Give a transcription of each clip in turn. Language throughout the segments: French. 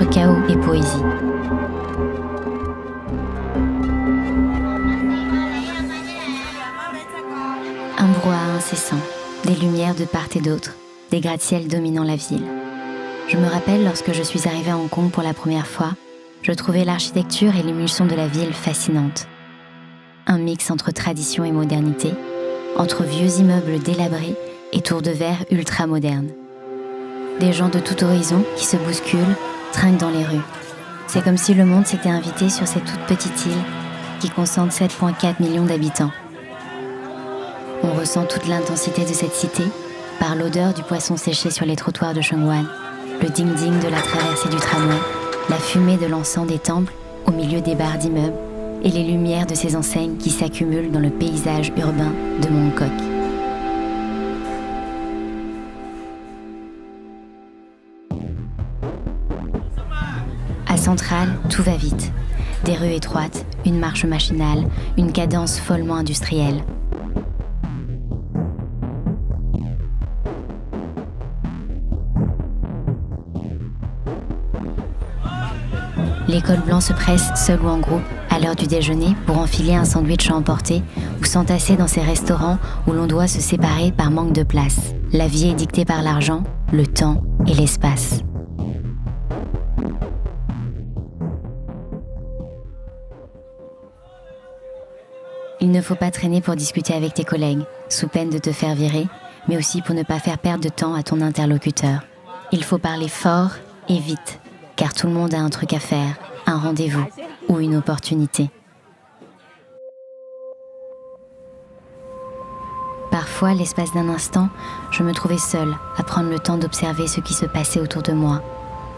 entre chaos et poésie. Un brouhaha incessant, des lumières de part et d'autre, des gratte-ciels dominant la ville. Je me rappelle lorsque je suis arrivée à Hong Kong pour la première fois, je trouvais l'architecture et l'émulsion de la ville fascinantes. Un mix entre tradition et modernité, entre vieux immeubles délabrés et tours de verre ultra modernes. Des gens de tout horizon qui se bousculent, trinquent dans les rues. C'est comme si le monde s'était invité sur cette toute petite île qui concentre 7,4 millions d'habitants. On ressent toute l'intensité de cette cité par l'odeur du poisson séché sur les trottoirs de Sheung-Wan, le ding-ding de la traversée du tramway, la fumée de l'encens des temples au milieu des barres d'immeubles et les lumières de ces enseignes qui s'accumulent dans le paysage urbain de Mong Kok. À Centrale, tout va vite. Des rues étroites, une marche machinale, une cadence follement industrielle. Les cols blancs se pressent seuls ou en groupe à l'heure du déjeuner pour enfiler un sandwich à emporter ou s'entasser dans ces restaurants où l'on doit se séparer par manque de place. La vie est dictée par l'argent, le temps et l'espace. Il ne faut pas traîner pour discuter avec tes collègues, sous peine de te faire virer, mais aussi pour ne pas faire perdre de temps à ton interlocuteur. Il faut parler fort et vite, car tout le monde a un truc à faire, un rendez-vous ou une opportunité. Parfois, l'espace d'un instant, je me trouvais seule à prendre le temps d'observer ce qui se passait autour de moi.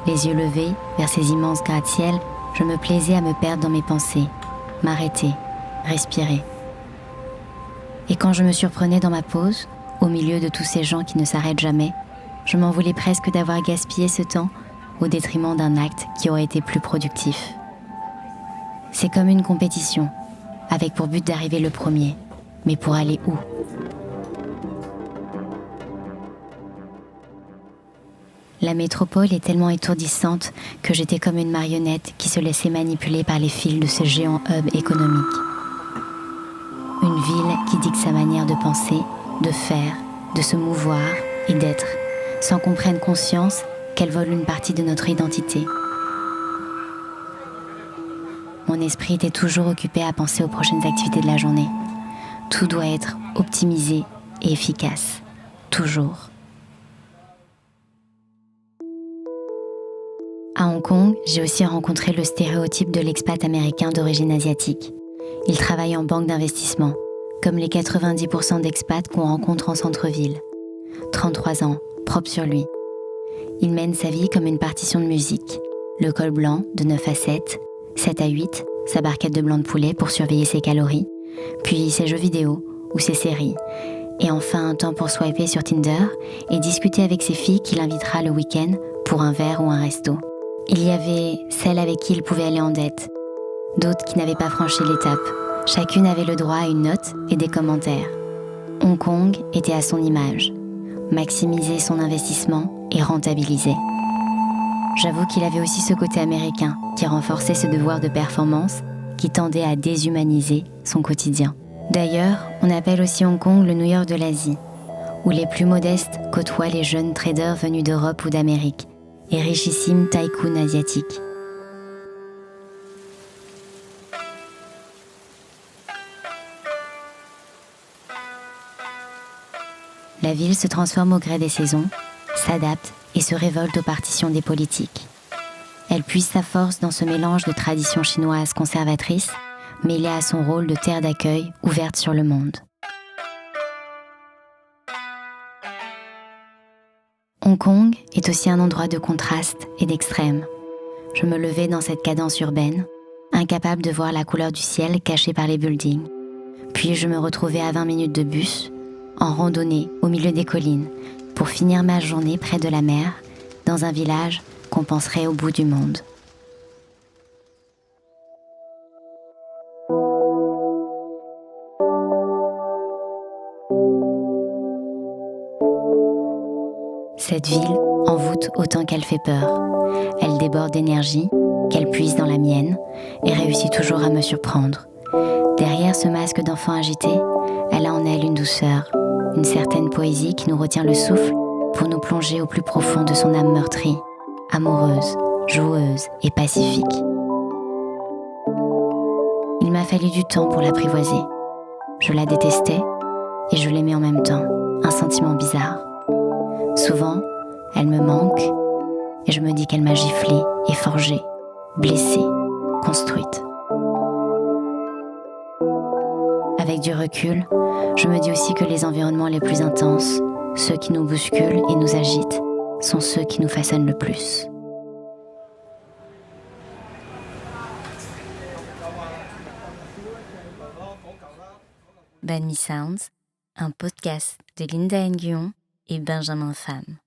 Les yeux levés vers ces immenses gratte-ciels, je me plaisais à me perdre dans mes pensées, m'arrêter, respirer. Et quand je me surprenais dans ma pause, au milieu de tous ces gens qui ne s'arrêtent jamais, je m'en voulais presque d'avoir gaspillé ce temps au détriment d'un acte qui aurait été plus productif. C'est comme une compétition, avec pour but d'arriver le premier. Mais pour aller où ? La métropole est tellement étourdissante que j'étais comme une marionnette qui se laissait manipuler par les fils de ce géant hub économique. Une ville qui dicte sa manière de penser, de faire, de se mouvoir et d'être, sans qu'on prenne conscience qu'elle vole une partie de notre identité. Mon esprit était toujours occupé à penser aux prochaines activités de la journée. Tout doit être optimisé et efficace. Toujours. À Hong Kong, j'ai aussi rencontré le stéréotype de l'expat américain d'origine asiatique. Il travaille en banque d'investissement, comme les 90% d'expats qu'on rencontre en centre-ville. 33 ans, propre sur lui. Il mène sa vie comme une partition de musique. Le col blanc, de 9 à 7, 7 à 8, sa barquette de blanc de poulet pour surveiller ses calories, puis ses jeux vidéo ou ses séries, et enfin un temps pour swiper sur Tinder et discuter avec ses filles qu'il invitera le week-end pour un verre ou un resto. Il y avait celles avec qui il pouvait aller en date, d'autres qui n'avaient pas franchi l'étape. Chacune avait le droit à une note et des commentaires. Hong Kong était à son image. Maximiser son investissement et rentabiliser. J'avoue qu'il avait aussi ce côté américain qui renforçait ce devoir de performance qui tendait à déshumaniser son quotidien. D'ailleurs, on appelle aussi Hong Kong le New York de l'Asie, où les plus modestes côtoient les jeunes traders venus d'Europe ou d'Amérique et richissimes tycoons asiatiques. La ville se transforme au gré des saisons, s'adapte et se révolte aux partitions des politiques. Elle puise sa force dans ce mélange de traditions chinoises conservatrices, mêlées à son rôle de terre d'accueil ouverte sur le monde. Hong Kong est aussi un endroit de contraste et d'extrême. Je me levais dans cette cadence urbaine, incapable de voir la couleur du ciel cachée par les buildings. Puis je me retrouvais à 20 minutes de bus, en randonnée au milieu des collines, pour finir ma journée près de la mer, dans un village qu'on penserait au bout du monde. Cette ville envoûte autant qu'elle fait peur. Elle déborde d'énergie, qu'elle puise dans la mienne, et réussit toujours à me surprendre. Derrière ce masque d'enfant agité, elle a en elle une douceur, une certaine poésie qui nous retient le souffle pour nous plonger au plus profond de son âme meurtrie, amoureuse, joueuse et pacifique. Il m'a fallu du temps pour l'apprivoiser. Je la détestais et je l'aimais en même temps, un sentiment bizarre. Souvent, elle me manque et je me dis qu'elle m'a giflée et forgée, blessée, construite. Avec du recul, je me dis aussi que les environnements les plus intenses, ceux qui nous bousculent et nous agitent, sont ceux qui nous façonnent le plus. Bad Me Sounds, un podcast de Linda Nguyen et Benjamin Pham.